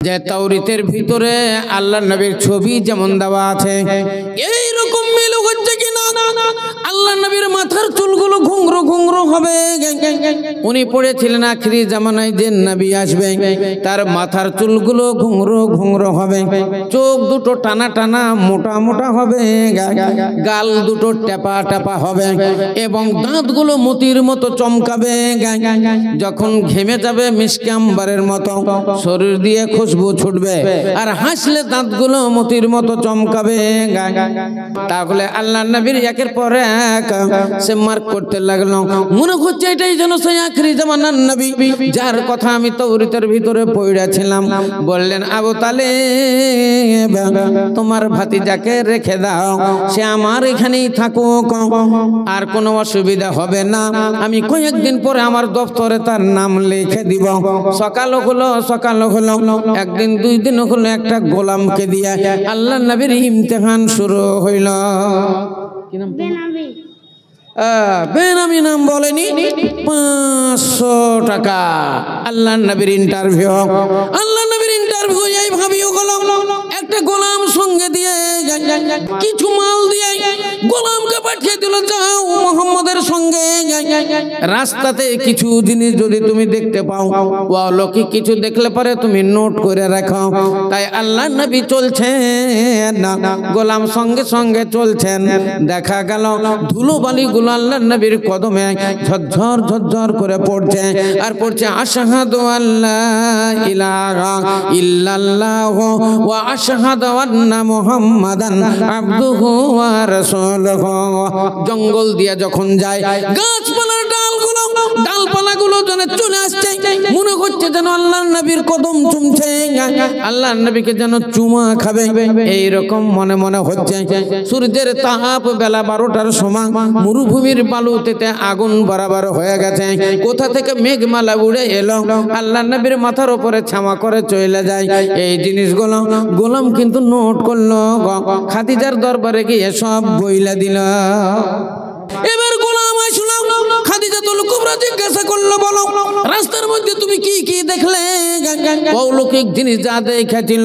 যে তাওরাতের ভিতরে আল্লাহর নবীর ছবি যেমন দেওয়া আছে এই রকম মিল হচ্ছে কিনা? আল্লাহর নবীর মাথার চুলগুলো ঘুংরো ঘুংরো হবে। উনি পড়েছিলেন আখিরি জামানায় যে নবী আসবে তার মাথার চুলগুলো ঘুংরো ঘুংরো হবে, চোখ দুটো টানা টানা মোটা মোটা হবে, গাল দুটো টেপা টেপা হবে এবং দাঁতগুলো মতির মতো চমকাবে। যখন ঘেমে যাবে মিশকে আম্বারের মতো শরীর দিয়ে খুশবু ছুটবে, আর হাসলে দাঁতগুলো মতির মতো চমকাবে। তাহলে আল্লাহর নবীর একের পর এক সে মার্ক করতে লাগলো, মনে হচ্ছে এটাই যেন সেই আখিরি জামানার নবী যার কথা আমি তাওরাতের ভিতরে পড়েছিলাম। বললেন আবু তালেব তোমার ভাতিজাকে রেখে দাও, সে আমার এখানেই থাকুক, আর কোনো অসুবিধা হবে না। আমি কয়েকদিন পরে আমার দপ্তরে তার নাম লিখে দিব। সকাল হলো একদিন দুই দিন হলো একটা গোলামকে দিয়ে আল্লাহর নবীর ইমতিহান শুরু হইল। কি নাম? বেনামি নাম বলেনি, 500 টাকা আল্লাহর নবীর ইন্টারভিউ। আল্লাহর নবীর ইন্টারভিউ এইভাবেই হলো, একটা গোলাম সঙ্গে দিয়ে কিছু মাল দিয়ে গোলামকে পাঠিয়ে দিল, যাও মুহাম্মদের সঙ্গে। রাস্তাতে কিছু জিনিস যদি তুমি দেখতে পাও, অলৌকিক কিছু দেখলে পারে তুমি নোট করে রাখো। তাই আল্লাহর নবী চলছেন না, গোলাম সঙ্গে সঙ্গে চলছেন। দেখা গেল ধুলোবালি গুলো আল্লাহর নবীর কদমে ঝরঝর ঝরঝর করে পড়ছে, আর পড়ছে আশহাদু আল্লা ইলাহা ইল্লাল্লাহু ওয়া আশহাদু আন্না মুহাম্মাদান আবদুহু ওয়া রাসূলুহু। জঙ্গল দিয়ে যখন যায় গাছপালার ডালপালাগুলো যেন চলে আসছে, মনে হচ্ছে যেন আল্লাহর নবীর কদম চুমছে, আল্লাহর নবীকে যেন চুমা খাবে, এইরকম মনে মনে হচ্ছে। সূর্যের তাপ বেলা 12টার সময় মরুভূমির বালুতে আগুন বরাবর হয়ে গেছে। কোথা থেকে মেঘমালা উড়ে এলো, আল্লাহর নবীর মাথার উপরে ছামা করে চলে যায়। এই জিনিসগুলো গোলাম কিন্তু নোট করলো, খাদিজার দরবারে গিয়ে সব বইলা দিল। এবার গোলাম আসলো, খাদিজাতুল কুবরা জিজ্ঞাসা করলো, বলো রাস্তার মধ্যে তুমি কি কি দেখলে? অলৌকিক জিনিস যা দেখেছিল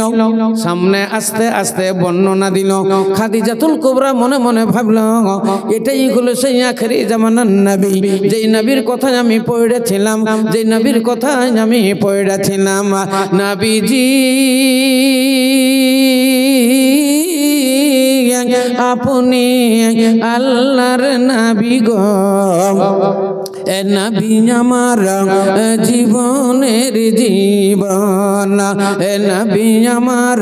সামনে আস্তে আস্তে বর্ণনা দিল। খাদিজাতুল কুবরা মনে মনে ভাবলো, এটাই হলো সেই আখিরি জামানার নবী, যেই নবীর কথা আমি পড়েছিলাম, যেই নবীর কথা আমি পড়েছিলাম। নবীজি আপনি আল্লাহর নবী গো, এ নবী আমার জীবনের জীবন, এ নবী আমার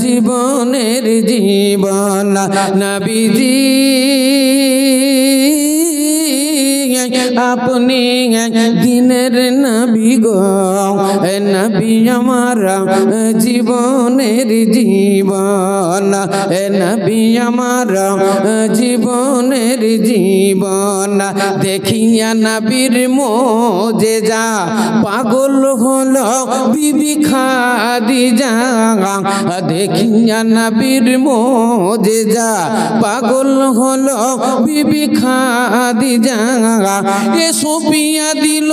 জীবনের জীবন। নবীজি আপনি দিনের নবী গো, এ নবী আমার জীবনের জীবন, এ নবী আমার জীবনের জীবন। দেখিয়া নবীর মোজেজা পাগল হলো বিবি খাদিজা, দেখিয়া নবীর মোজেজা পাগল হলো বিবি খাদিজা। এ সুপিয়া দিল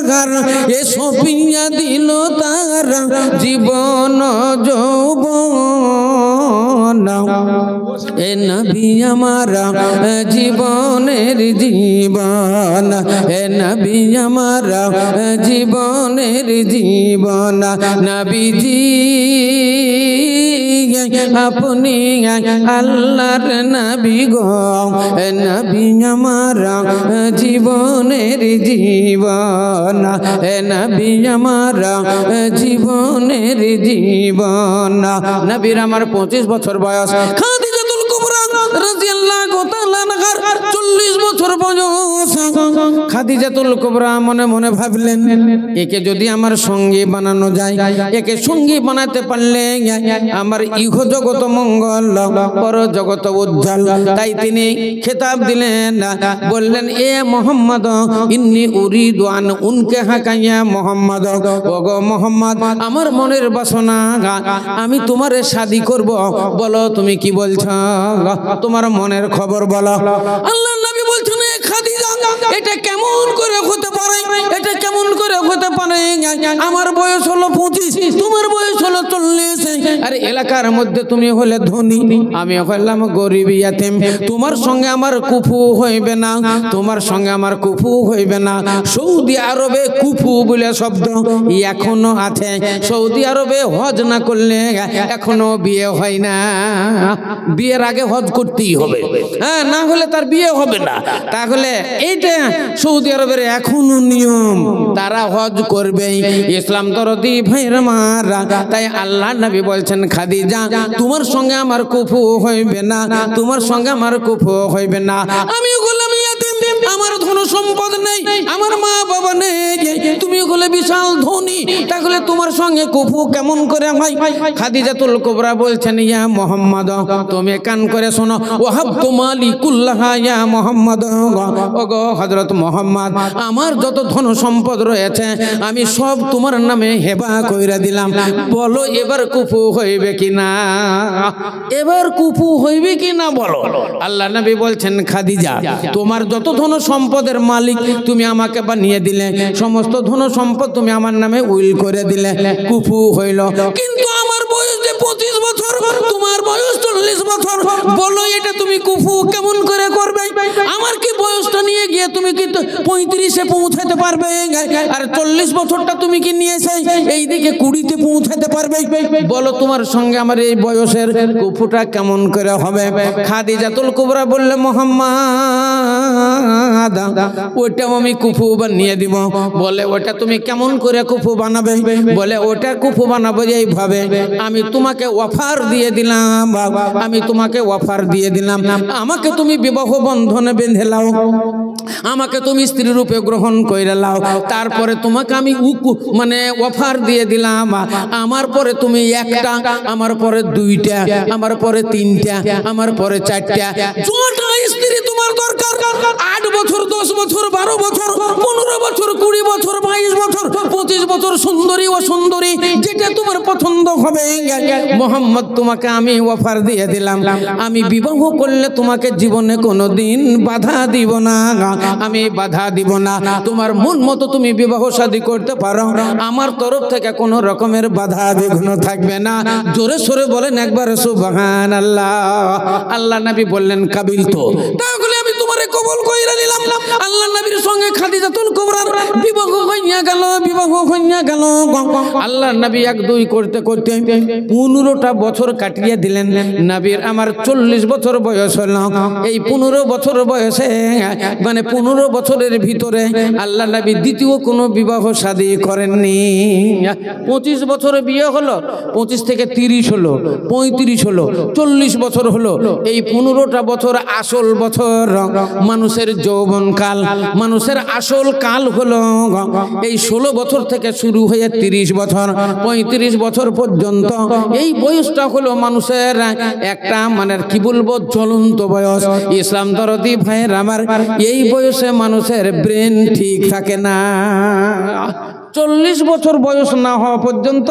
তার, এ সুপিয়া দিল তার জীবন যৌবন। এ নবী আমার জীবনের জীবন, এ নবী আমার জীবনের জীবন। নবীজি আপনি আল্লাহর নবী গো, এ নবী আমার জীবনের জীবন, এ নবী আমার জীবনের জীবন। নবীর আমার 25 বছর বয়স। খাদিজাতুল কুবরা রাদিয়াল্লাহু তাআলা আনহা 40 বছর বয়স। খাদিজাতুল কুবরা মনে মনে ভাবলেন, একে যদি আমার সঙ্গী বানানো যায়, একে সঙ্গী বানাতে পারলে আমার ইহ জগত মঙ্গল, পর জগত উজ্জ্বল। তাই তিনি খেতাব দিলেন, বললেন এ মোহাম্মদ ইন্নী উরিদু আন উনকে হাকাইয়া মোহাম্মদ, ওগো মোহাম্মদ আমার মনের বাসনা, আমি তোমারে শাদী করব, বলো তুমি কি বলছো, তোমার মনের খবর বলো। আল্লাহর নবী বলছেন, খাদিজা এটা কেমন করে হতে পারে? আমার বয়স হলো 25, তোমার বয়স হলো 40, আর এলাকার মধ্যে তুমি হলে ধনী, আমি হলাম গরিব ইয়াতিম। তোমার সঙ্গে আমার কুফু হইবে না, তোমার সঙ্গে আমার কুফু হইবে না। সৌদি আরবে কুফু বলে শব্দ এখনো আছে। সৌদি আরবে হজ না করলে এখনো বিয়ে হয় না। বিয়ের আগে হজ করতেই হবে, হ্যাঁ, না হলে তার বিয়ে হবে না। তাহলে এইটা সৌদি আরবের এখনো নিয়ম, তারা হজ করবে। ইসলাম দরদি ভাইয়ের মারা, তাই আল্লাহ নবী বলছেন খাদিজা তোমার সঙ্গে আমার কুফু হইবে না, তোমার সঙ্গে আমার কুফু হইবে না। আমি গোলাম ইয়াতিম, আমার ধন সম্পদ নেই, আমার মা বাবা নেই, তুমি হলে বিশাল ধনী, তাহলে তোমার সঙ্গে কুফু কেমন করে হয়? খাদিজাতুল কুবরা বলছেন ইয়া মুহাম্মদ, তুমি কান করে শোনো, ওয়াহাবতু মালি কুল্লাহা ইয়া মুহাম্মদ, ওগো হযরত মুহাম্মদ, আমার যত ধন সম্পদ রয়েছে আমি সব তোমার নামে হেবা কইরা দিলাম। বলো এবার কুফু হইবে কিনা, এবার কুফু হইবে কিনা বলো। আল্লাহ নবী বলছেন খাদিজা তোমার যত ধন সম্পদের মালিক তুমি আমাকে বানিয়ে দিলে, সমস্ত ধন সম্পদ তুমি আমার নামে উইল করে দিলে, কুফু হইল। কিন্তু আমার বয়স যে 25 বছর, তোমার বয়স 40 বছর, বলো এটা তুমি কুফু কেমন করে করবে? আমার কি বয়সটা নিয়ে গিয়ে তুমি কি 35-এ পৌঁছাতে পারবে? আর 40 বছরটা তুমি কি নিয়েছে এইদিকে 20-তে পৌঁছাতে পারবে? বলো তোমার সঙ্গে আমার এই বয়সের কুফুটা কেমন করে হবে? খাদিজাতুল কুবরা বললে মুহাম্মদ ওটাও আমি কুফু বানিয়ে দিব। বলে ওটা তুমি কেমন করে কুফু বানাবে? বলে ওটা কুফু বানাবো এইভাবে, আমি তোমাকে অফার দিয়ে দিলাম, আমি তোমাকে অফার দিয়ে দিলাম, আমাকে তুমি বিবাহ বন্ধনে বেঁধে লাও, আমাকে তুমি স্ত্রী রূপে গ্রহণ করে লাও, তারপরে তোমাকে আমি মানে অফার দিয়ে দিলাম, আমার পরে তুমি একটা, আমার পরে 2টা, আমার পরে 3টা, আমার পরে 4টা, যটা স্ত্রী তোমার দরকার, 8 বছর, 10 বছর, 12 বছর, 15 বছর, 20 বছর, 22 বছর, 25 বছর, সুন্দরী ও সুন্দরী, যেটা তোমার পছন্দ হবে। মোহাম্মদ তোমাকে আমি অফার দিয়ে দিলাম, আমি বিবাহ করলে তোমাকে জীবনে কোনোদিন বাধা দিব না, আমি বাধা দিব না, তোমার মন মতো তুমি বিবাহ শাদী করতে পারো, আমার তরফ থেকে কোনো রকমের বাধা বিঘ্ন থাকবে না। জোরে সোরে বলেন একবার সুবহানাল্লাহ। আল্লাহ নবী বললেন কাবিল তো, তাহলে আমি তোমারে কবুল কইরা নিলাম। আল্লাহ নবীর সঙ্গে খাদিজাতুল কুবরার বিবাহ হইয়া গেল, বিবাহ হইয়া গেল। আল্লাহ নবী 1-2 করতে করতে 15টা বছর কাটিয়ে দিলেন। নবীর আমার 40 বছর বয়স হলো। এই 15 বছর বয়সে মানে 15 বছরের ভিতরে আল্লাহ নবী দ্বিতীয় কোনো বিবাহ শাদী করেননি। 25 বছরে বিয়ে হলো, 25 থেকে 30 হলো, 35 হলো, 40 বছর হলো। এই 15টা বছর আসল বছর, মানুষের যৌবন কাল, মানুষের আসল কাল হলো এই 16 বছর থেকে শুরু হয়ে 30 বছর, 35 বছর পর্যন্ত। এই বয়সটা হলো মানুষের একটা মানে কি বলবো জ্বলন্ত বয়স। ইসলাম দরদি ভাইয়ের আমার, এই বয়সে মানুষের ব্রেন ঠিক থাকে না। 40 বছর বয়স না হওয়া পর্যন্ত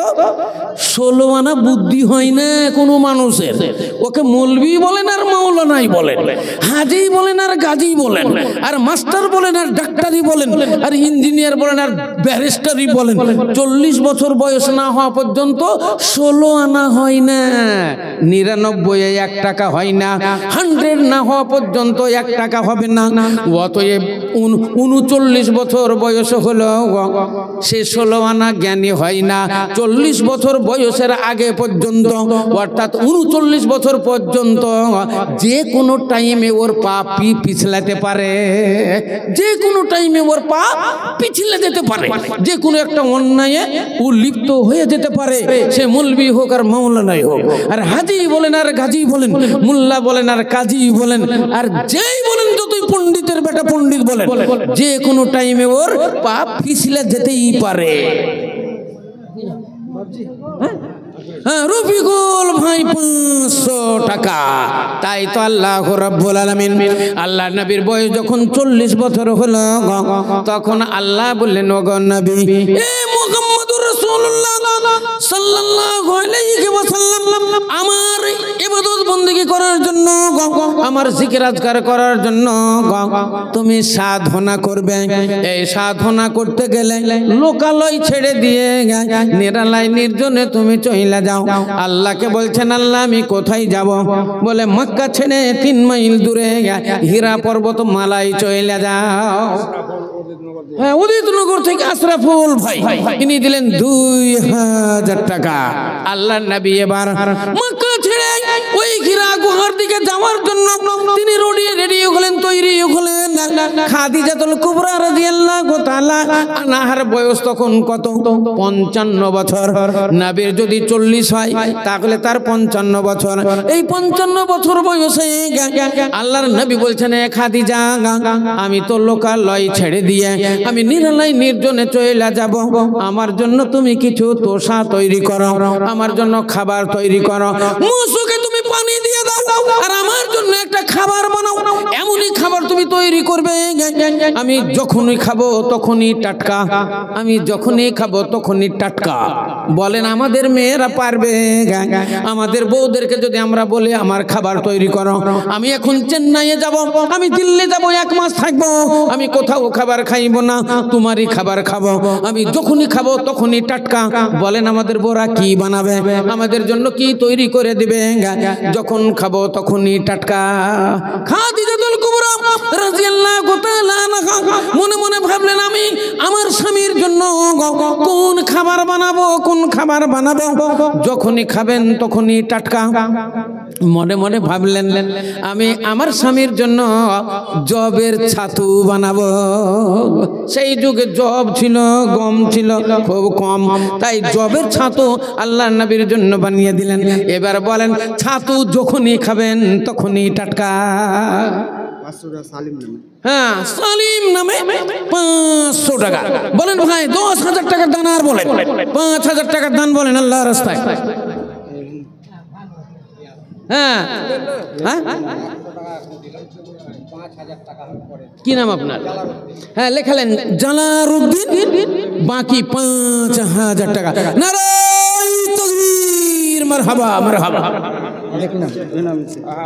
16 আনা বুদ্ধি হয় না কোনো মানুষের। ওকে মৌলভী বলেন আর মাওলানাই বলেন, হাজি বলেন আর গাজী বলেন, আর মাস্টার বলেন আর ডাক্তারি বলেন, আর ইঞ্জিনিয়ার বলেন আর ব্যারিস্টারি বলেন, 40 বছর বয়স না হওয়া পর্যন্ত 16 আনা হয় না। 99 1 টাকা হয় না, 100 না হওয়া পর্যন্ত 1 টাকা হবে না। অতএব 39 বছর বয়স হলো সে 16 আনা জ্ঞানী হয় না। 40 বছর বয়সের আগে পর্যন্ত, অর্থাৎ 39 বছর পর্যন্ত যে কোনো টাইমে ওর পা পিছলাতে পারে, যে কোনো টাইমে ওর পা পিছলে যেতে পারে, যে কোনো একটা অন্যায়ে ও লিপ্ত হয়ে যেতে পারে, সে মৌলভী হোক আর মাওলানাই হোক, আর হাজি বলেন আর গাজী বলেন, মোল্লা বলেন আর কাজী বলেন, আর যেই বলেন যতই পণ্ডিতের বেটা পণ্ডিত বলেন, যে কোনো টাইমে ওর পা পিছলে যেতেই পারে। রফিকুল ভাই 500 টাকা। তাই তো আল্লাহ রাব্বুল আলামিন, আল্লাহ নবীর বয়স যখন 40 বছর হলো, তখন আল্লাহ বললেন ওগো নবী, এ মুহাম্মদুর রাসূলুল্লাহ সাল্লাল্লাহু আলাইহি ওয়াসাল্লাম, আমার ইবাদত বন্দেগী করার জন্য, আমার জিকির আজকার করার জন্য তুমি সাধনা করবে। এই সাধনা করতে গেলে লোকালয় ছেড়ে দিয়ে নিরালায় নির্জনে তুমি চইলা যাও। আল্লাহকে বলছেন, আল্লাহ আমি কোথায় যাব? বলে মক্কা ছেড়ে 3 মাইল দূরে হীরা পর্বত মালায় চইলা যাও। হ্যাঁ, উদিতনগর থেকে আশরাফুল ভাই ইনি দিলেন 2000 টাকা। আল্লাহর নবী এবার মক্কা ছেড়ে ওই হীরা গুহার দিকে যাওয়ার জন্য তিনি রেডি হলেন, তৈরি হলেন। খাদিজাতুল কুবরা রাদিয়াল্লাহু তাআলা আনহার বয়স তখন কত? 55 বছর। নবীর যদি 40 হয় তাহলে তার 55 বছর। এই 55 বছর বয়সে আল্লাহর নবী বলছেন, খাদিজা আমি তো লোকালয় ছেড়ে দিয়ে আমি নিরালায় নির্জনে চলে যাব। আমার জন্য তুমি কিছু তোষা তৈরি করো, আমার জন্য খাবার তৈরি করো, মুসুকে তুমি পানি দিয়ে দাও, আর আমার জন্য একটা খাবার বানাও। এমনই খাবার তুমি তৈরি করবে আমি যখনই খাবো তখনই টাটকা, আমি যখনই খাবো তখনই টাটকা। বলেন আমাদের মেয়েরা পারবে? আমাদের বউদেরকে যদি আমরা বলি আমার খাবার তৈরি করো, আমি এখন চেন্নাইয়ে যাব, আমি দিল্লি যাব, 1 মাস থাকবো, আমি কোথাও খাবার খাইব না, তোমারই খাবার খাবো, আমি যখনই খাবো তখনই টাটকা। বলেন আমাদের বউরা কি বানাবে? আমাদের জন্য কি তৈরি করে দিবে? যখন খাবো তখনই টাটকা। খাদিজাতুল কুবরা রাদিয়াল্লাহু তাআলা মনে মনে ভাবলেন, আমি আমার স্বামীর জন্য কোন খাবার বানাবো, কোন খাবার বানাবো যখনই খাবেন তখনই টাটকা। মনে মনে ভাবলেন, আমি আমার স্বামীর জন্য জবের ছাতু বানাবো। সেই যুগে জব ছিল, গম ছিল খুব কম, তাই জবের ছাতু আল্লাহর নবীর জন্য বানিয়ে দিলেন। এবার বলেন ছাতু যখনই খাবেন তখনই টাটকা। হ্যাঁ, সালিম নামে 500 টাকা। বলেন ভাই 10,000 টাকার দান, আর বলেন 5,000 টাকার দান বলেন আল্লাহর রাস্তায়। হ্যাঁ হ্যাঁ, কি নাম আপনার? হ্যাঁ লেখালেন জালালউদ্দিন, বাকি 5,000 টাকা। নারায়ে তাকবীর, মারহাবা মারহাবা।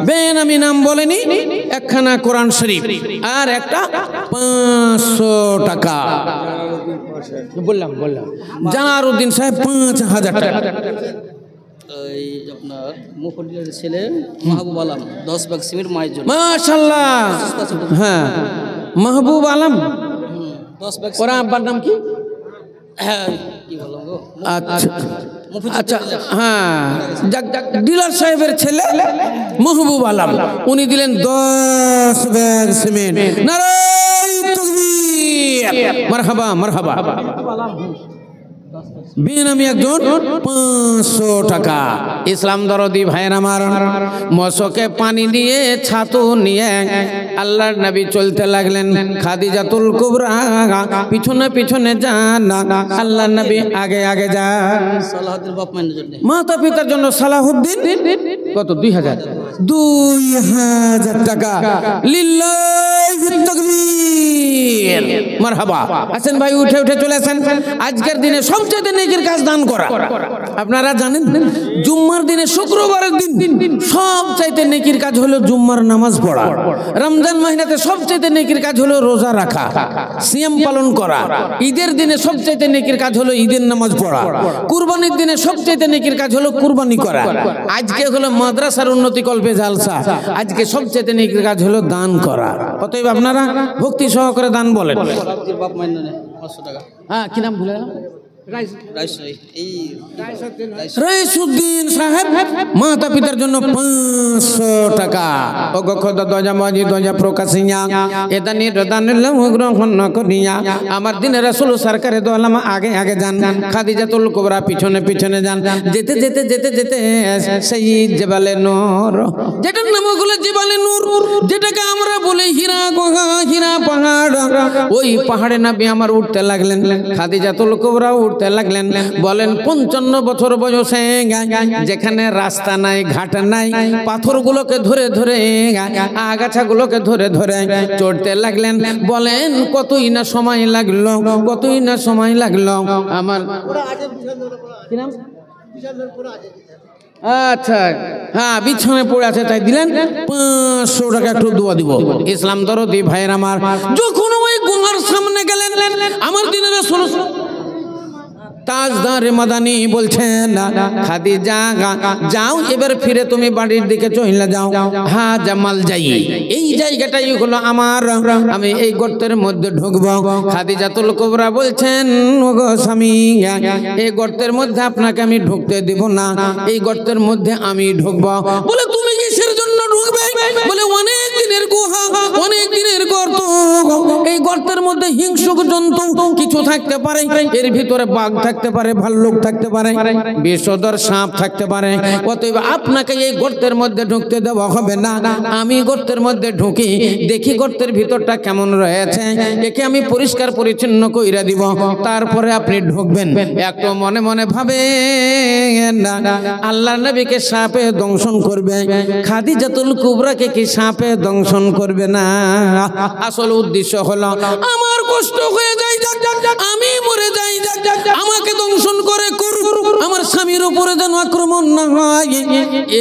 বেনামি নাম বলেনি, একখানা কোরআন শরীফ আর একটা 500 টাকা বললাম। জালালউদ্দিন সাহেব 5,000 টাকা। এই আপনার মুফাদ্দিলের ছেলে মাহবুব আলম 10 ভাগ সিমেন্ট মায়ের জন্য। মাশাআল্লাহ। হ্যাঁ, মাহবুব আলম 10 ভাগ। ওরা আব্বার নাম কি? হ্যাঁ কি বললাম গো? আচ্ছা আচ্ছা, হ্যাঁ, ডিলার সাহেবের ছেলে মাহবুব আলম, উনি দিলেন 10 ব্যাগ সিমেন্ট। নারায়ে তাকবীর, মারহাবা মারহাবা। বেনামি একজন 500 টাকা। ইসলাম দরদি ভাইয়ের আমার, মশকে পানি নিয়ে ছাতু নিয়ে আল্লাহর নবী চলতে লাগলেন। খাদিজাতুল কুবরা পিছনে পিছনে যান, আল্লাহর নবী আগে আগে যান। সালাহুদ্দিন বাপ মায়ের জন্য, মাতা পিতার জন্য সালাহুদ্দিন কত? 2000 টাকা। লিল্লাহি তাকবীর, মারহাবা। আসেন ভাই, উঠে উঠে চলে আসেন। আজকের দিনে সবচেয়ে নেকির কাজ দান করা। আপনারা জানেন জুম্মার দিনে, শুক্রবারের দিন সবচাইতে নেকির কাজ হলো জুম্মার নামাজ পড়া। রমজান মাসে সবচাইতে নেকির কাজ হলো রোজা রাখা, সিয়াম পালন করা। ঈদের দিনে সবচাইতে নেকির কাজ হলো ঈদের নামাজ পড়া। কুরবানির দিনে সবচাইতে নেকির কাজ হলো কুরবানি করা। আজকে হলো মাদ্রাসার উন্নতি কল্পে জালসা, আজকে সবচাইতে নেকির কাজ হলো দান করা। অতএব আপনারা ভক্তি সহকারে দান বলেন। সালাহুদ্দিন বাপ মায়ের জন্য 500 টাকা। হ্যাঁ, কি নাম ভুলে গেলাম? রাইসুদ্দিন সাহেব মাতা পিতার জন্য 500 টাকা। ও খোদা দজা মাজি দজা প্রকাশিয়া এদানি রদানিল্লাহ গ্রহণ করিয়া আমার দিনে রাসূল সরকারে দো আলম আগে আগে যান, খাদিজাতুল কুবরা পিছনে পিছনে যান। যেতে যেতে যেতে যেতে সেই জেবালে নূর, যেটার নাম হলো জেবালে নূর, যেটাকে আমরা বলি হীরা গুহা, হীরা পাহাড়, ওই পাহাড়ে নবী আমার উঠতে লাগলেন। খাদিজাতুল কুবরা উঠতে লাগলেন। বলেন 55 বছর বয়সে যেখানে রাস্তা নাই, ঘাট নাই, পাথরগুলোকে ধরে ধরে, আগাছাগুলোকে ধরে ধরে চড়তে লাগলেন। বলেন কতই না সময় লাগলো, কতই না সময় লাগলো। আমার কি নাম? আচ্ছা, হ্যাঁ বিছানায় পড়ে আছে তাই দিলেন 500 টাকা, একটু দোয়া দিব। ইসলাম দরদি ভাইয়ের আমার, যখন ওই গুহার সামনে গেলেন, আমার দিনের রাসূল তাজদার মাদানী বলছেন, খাদিজা যাও এবার ফিরে তুমি বাড়ির দিকে চলে যাও। হ্যাঁ জামাল যাই, এই জায়গাটাই হলো আমার, আমি এই গর্তের মধ্যে ঢুকবো। খাদিজাতুল কুবরা বলছেন, ওগো স্বামী, এই গর্তের মধ্যে আপনাকে আমি ঢুকতে দেব না, এই গর্তের মধ্যে আমি ঢুকবো। বলে তুমি কিসের জন্য ঢুকবে? বলে অনেক দিনের গুহা, অনেক দিনের গর্ত, এই গর্তের মধ্যে হিংস্র জন্তু কিছু থাকতে পারে, এর ভিতরে বাঘ থাকতে পারে, ভাল্লুক থাকতে পারে, বিষধর সাপ থাকতে পারে, অতএব আপনাকে এই গর্তের মধ্যে ঢুকতে দেওয়া হবে না। আমি গর্তের মধ্যে ঢুকি, দেখি গর্তের ভিতরটা কেমন রয়েছে, একে আমি পরিষ্কার পরিচ্ছন্ন কইরা দিব, তারপরে আপনি ঢুকবেন। একটু মনে মনে ভাবেন, আল্লাহর নবীকে সাপে দংশন করবে, খাদিজাতুল কুবরাকে কি সাপে দংশন করবে না? আসল উদ্দেশ্য হলো আমার কষ্ট হয়ে যায়, আমি মরে যাই, আমাকে দংশন করে করুক, আমার স্বামীর উপরে যেন আক্রমণ না হয়,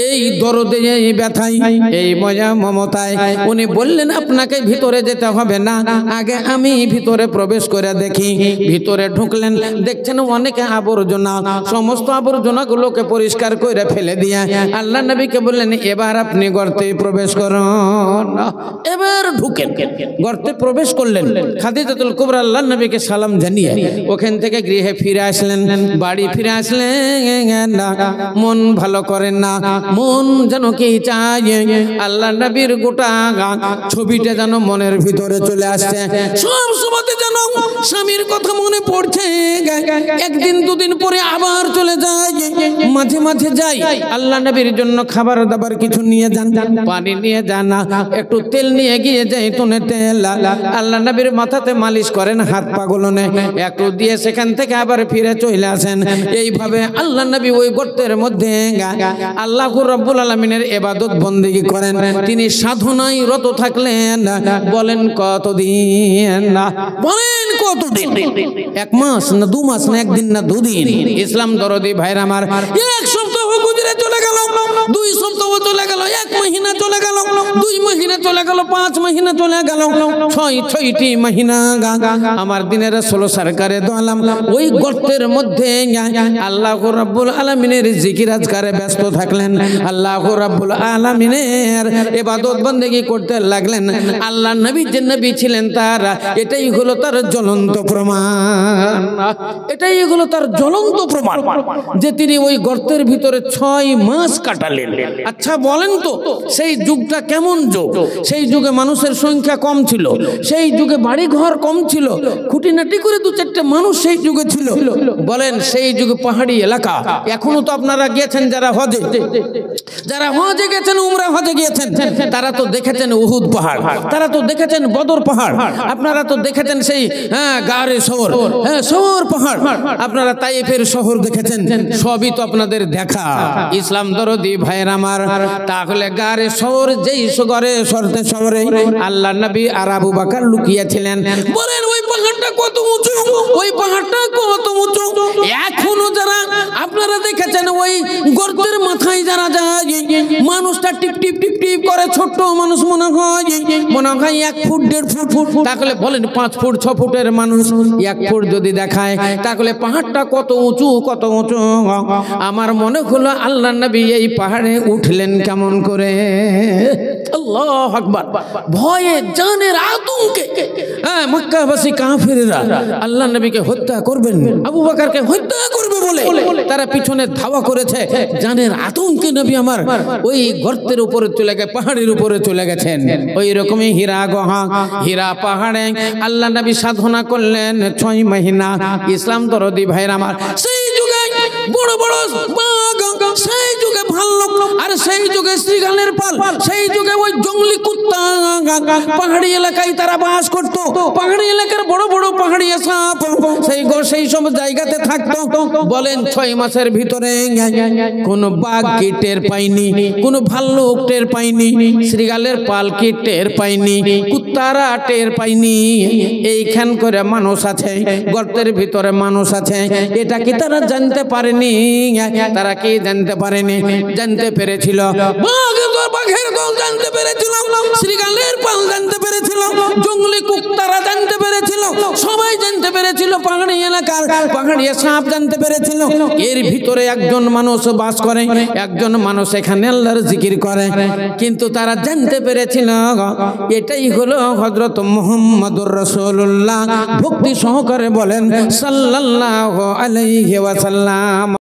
এই দরদে, এই ব্যথায়, এই মজা মমতায় উনি বললেন আপনাকে ভিতরে যেতে হবে না, আগে আমি ভিতরে প্রবেশ করে দেখি। ভিতরে ঢুকলেন, দেখছেন অনেকে আবর্জনা, সমস্ত আবর্জনা গুলোকে পরিষ্কার করে ফেলে দিয়ে আল্লাহ নবীকে বললেন, এবার আপনি গর্তে প্রবেশ করুন। এবার ঢুকেন, গর্তে প্রবেশ করলেন। খাদিজাতুল কুবরা আল্লাহ নবীকে সালাম জানিয়ে ওখান থেকে গৃহে ফিরে আসলেন, বাড়ি ফিরে আসলেন। মন ভালো করেন না, মন যেন কি চায়, আল্লাহ নবীর গোটা ছবিটা যেন মনের ভিতরে চলে আসছে, সব সময় যেন স্বামীর কথা মনে পড়ছে। একদিন দুদিন পরে আবার চলে যায়, মাঝে মাঝে যাই, আল্লাহ নবীর জন্য খাবার দাবার কিছু নিয়ে যান, পানি নিয়ে যান, একটু তেল নিয়ে গিয়ে জৈতুনের তেল আল্লাহ নবীর মাথাতে মালিশ করেন, হাত পাগুলোনে একটু দিয়ে সেখান থেকে আবার ফিরে চলে আসেন। এইভাবে আল্লাহ নবী ওই গর্তের মধ্যে আল্লাহ রাব্বুল আলামিনের ইবাদত বন্দেগী করেন। তিনি সাধনায় রত থাকলেন। বলেন কতদিন? বলেন কতদিন? 1 মাস না 2 মাস না 1 দিন না 2 দিন? ইসলাম দরদি ভাইরা আমার, 1 সপ্তাহ গুজরে চলে গেল, 2 সপ্তাহ চলে গেল, 1 মহিনা চলে গেল, 2 মহিনা চলে গেল, 5 মহিনা চলে গেল, 6টি মহিনা আমার দিনের রাসূল সরকারে দো আলম ওই গর্তের মধ্যে আল্লাহ রাব্বুল আলামিনের জিকির আজকারে ব্যস্ত থাকলেন, আল্লাহ রাব্বুল আলামিনের ইবাদত বন্দেগী করতে লাগলেন। আল্লাহ নবী যে নবী ছিলেন তার এটাই হলো তার জ্বলন্ত প্রমাণ, এটাই হলো তার জ্বলন্ত প্রমাণ যে তিনি ওই গর্তের ভিতরে 6 মাস কাটালেন। আচ্ছা বলেন তো সেই যুগটা কেমন যুগ? সেই যুগে মানুষের সংখ্যা কম ছিল, সেই যুগে বাড়ি ঘর কম ছিল, খুঁটিনাটি করে 2-4টে মানুষ সেই যুগে ছিল। বলেন সেই যুগে পাহাড়ি এলাকা, এখনো তো আপনারা গিয়েছেন যারা হজে, যারা হজে গেছেন, উমরা হজে গিয়েছেন, তারা তো দেখেছেন উহুদ পাহাড়, তারা তো দেখেছেন বদর পাহাড়, আপনারা তো দেখেছেন সেই গারে শহর, শহর পাহাড়, আপনারা তাইফের শহর দেখেছেন, সবই তো আপনাদের দেখা। ইসলাম দরদি ভাইয়ের আমার, তাহলে গারে শহর, যেই গরে শহরে আল্লাহ নবী আর আবু বকর লুকিয়েছিলেন। বলেন ওই পাহাড়টা কত উঁচু, ওই পাহাড়টা কত উঁচু। এখনো যারা আপনারা দেখেছেন ওই গর্তের মাথায় যারা যায়, মানুষটা টিপ টিপ টিপ টিপ করে, ছোট্ট মানুষ মনে হয় 1 ফুট 1.5 ফুট, তাহলে বলেন 5 ফুট 6 ফুটের মানুষ 1 ফুট যদি দেখায়, তাহলে পাহাড়টা কত উঁচু, কত উঁচু। আমার মনে হলো আল্লাহ নবী এই পাহাড়ে উঠলেন কেমন করে? আল্লাহু আকবার। ভয়ে জানের আতঙ্কে মক্কাবাসী কাফেররা আল্লাহ নবীকে হত্যা করবেন, আবু বকরকে হত্যা করবে বলে তারা পিছনে ধাওয়া করেছে। জানের আতঙ্কে নবী আমার ওই গর্তের উপরে চলে গেছে, পাহাড়ের উপরে চলে গেছেন। ওই রকমই হীরা গুহা, হীরা পাহাড়ে আল্লাহ নবী সাধনা করলেন 6 মহিনা। ইসলাম দরদি ভাইরা আমার, সেই যুগে বড় বড় বাঘ, সেই যুগে ভাল্লুক, আর সেই যুগে শ্রীগালের পাল, সেই যুগে ওই জঙ্গলি কুত্তা পাহাড়ি এলাকায় তারা বাস করত। পাহাড়ি এলাকার বড় বড় পাহাড়ি সাপ সেই সব জায়গাতে থাকতো। বলেন 6 মাসের ভিতরে কোন বাঘ কি টের পাইনি, কোন ভাল্লুক টের পাইনি, শ্রীগালের পাল কি টের পাইনি, কুত্তারা টের পাইনি। এইখান করে মানুষ আছে, গর্তের ভিতরে মানুষ আছে, এটা কি তারা জানতে পারেনি? তারা কি জানতে পারেনি? জানতে পেরেছিল, বাঘের দল জানতে পেরেছিল, শ্রীকালের পাল জানতে পেরেছিল, জঙ্গলি কুত্তারা জানতে পেরেছিল, সবাই জানতে পেরেছিল, পাহাড়ি এলাকার পাহাড়ি সাপ জানতে পেরেছিল। এর ভিতরে একজন মানুষ বাস করে, একজন মানুষ এখানে আল্লাহর জিকির করে, কিন্তু তারা জানতে পেরেছিল এটাই হলো হযরত মুহাম্মদুর রাসূলুল্লাহ। ভক্তি সহকারে বলেন সাল্লাল্লাহু আলাইহি ওয়াসাল্লাম।